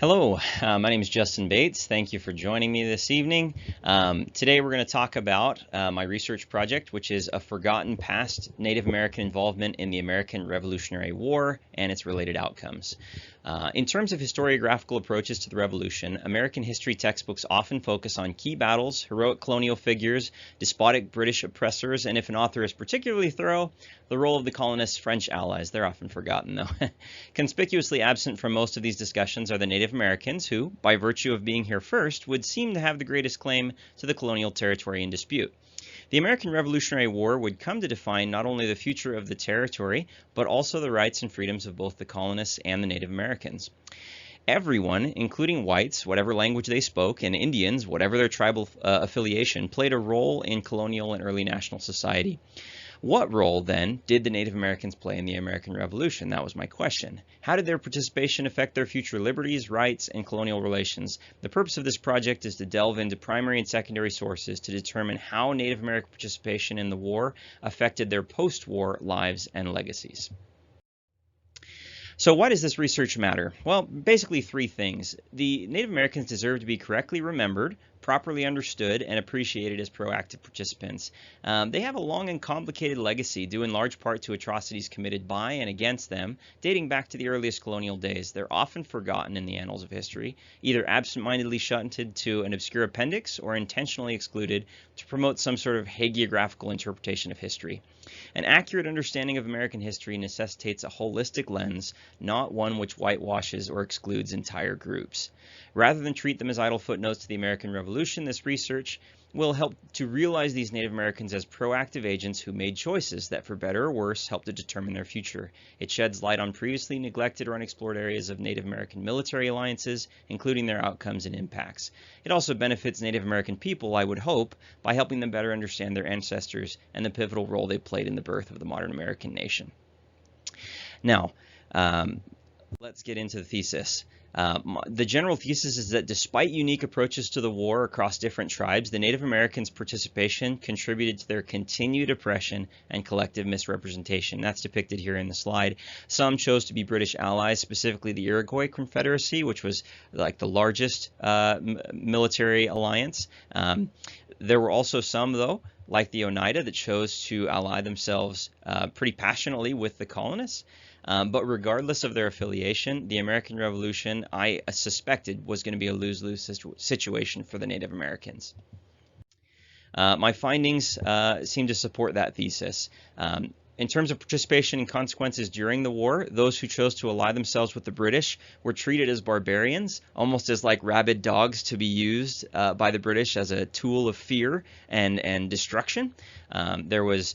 Hello, my name is Justin Bates. Thank you for joining me this evening. Today we're going to talk about my research project, which is a forgotten past Native American involvement in the American Revolutionary War and its related outcomes. In terms of historiographical approaches to the Revolution, American history textbooks often focus on key battles, heroic colonial figures, despotic British oppressors, and if an author is particularly thorough, the role of the colonists' French allies. They're often forgotten, though. Conspicuously absent from most of these discussions are the Native Americans who, by virtue of being here first, would seem to have the greatest claim to the colonial territory in dispute. The American Revolutionary War would come to define not only the future of the territory, but also the rights and freedoms of both the colonists and the Native Americans. Everyone, including whites, whatever language they spoke, and Indians, whatever their tribal affiliation, played a role in colonial and early national society. What role, then, did the Native Americans play in the American Revolution? That was my question. How did their participation affect their future liberties, rights, and colonial relations? The purpose of this project is to delve into primary and secondary sources to determine how Native American participation in the war affected their post-war lives and legacies. So why does this research matter? Well, basically three things. The Native Americans deserve to be correctly remembered, properly understood, and appreciated as proactive participants. They have a long and complicated legacy due in large part to atrocities committed by and against them, dating back to the earliest colonial days. They're often forgotten in the annals of history, either absent-mindedly shunted to an obscure appendix or intentionally excluded to promote some sort of hagiographical interpretation of history. An accurate understanding of American history necessitates a holistic lens, not one which whitewashes or excludes entire groups. Rather than treat them as idle footnotes to the American Revolution, this research will help to realize these Native Americans as proactive agents who made choices that, for better or worse, helped to determine their future. It sheds light on previously neglected or unexplored areas of Native American military alliances, including their outcomes and impacts. It also benefits Native American people, I would hope, by helping them better understand their ancestors and the pivotal role they played in the birth of the modern American nation. Now, let's get into the thesis. The general thesis is that despite unique approaches to the war across different tribes, the Native Americans' participation contributed to their continued oppression and collective misrepresentation. That's depicted here in the slide. Some chose to be British allies, specifically the Iroquois Confederacy, which was like the largest military alliance. There were also some, though, like the Oneida, that chose to ally themselves pretty passionately with the colonists. But regardless of their affiliation, the American Revolution, I suspected, was going to be a lose-lose situation for the Native Americans. My findings seem to support that thesis. In terms of participation and consequences during the war, those who chose to ally themselves with the British were treated as barbarians, almost as like rabid dogs to be used by the British as a tool of fear and destruction. There was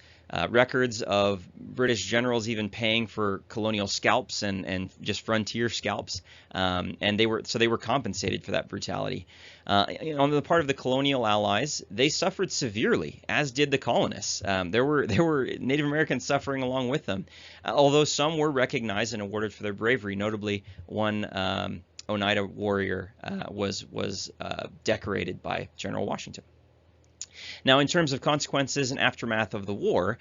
records of British generals even paying for colonial scalps and just frontier scalps, and they were compensated for that brutality. On the part of the colonial allies, they suffered severely, as did the colonists. There were Native Americans suffering along with them, although some were recognized and awarded for their bravery. Notably, one Oneida warrior was decorated by General Washington. Now, in terms of consequences and aftermath of the war,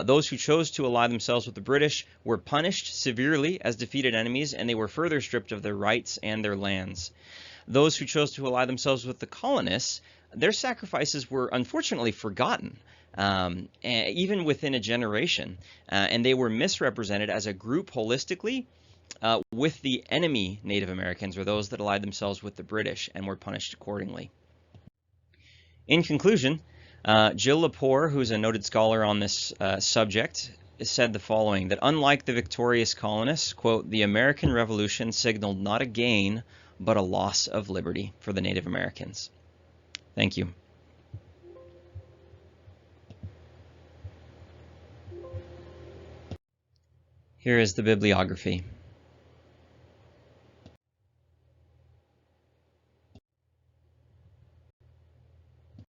those who chose to ally themselves with the British were punished severely as defeated enemies, and they were further stripped of their rights and their lands. Those who chose to ally themselves with the colonists, their sacrifices were unfortunately forgotten, even within a generation, and they were misrepresented as a group holistically with the enemy Native Americans, or those that allied themselves with the British and were punished accordingly. In conclusion, Jill Lepore, who's a noted scholar on this subject, said the following, that unlike the victorious colonists, quote, the American Revolution signaled not a gain, but a loss of liberty for the Native Americans. Thank you. Here is the bibliography.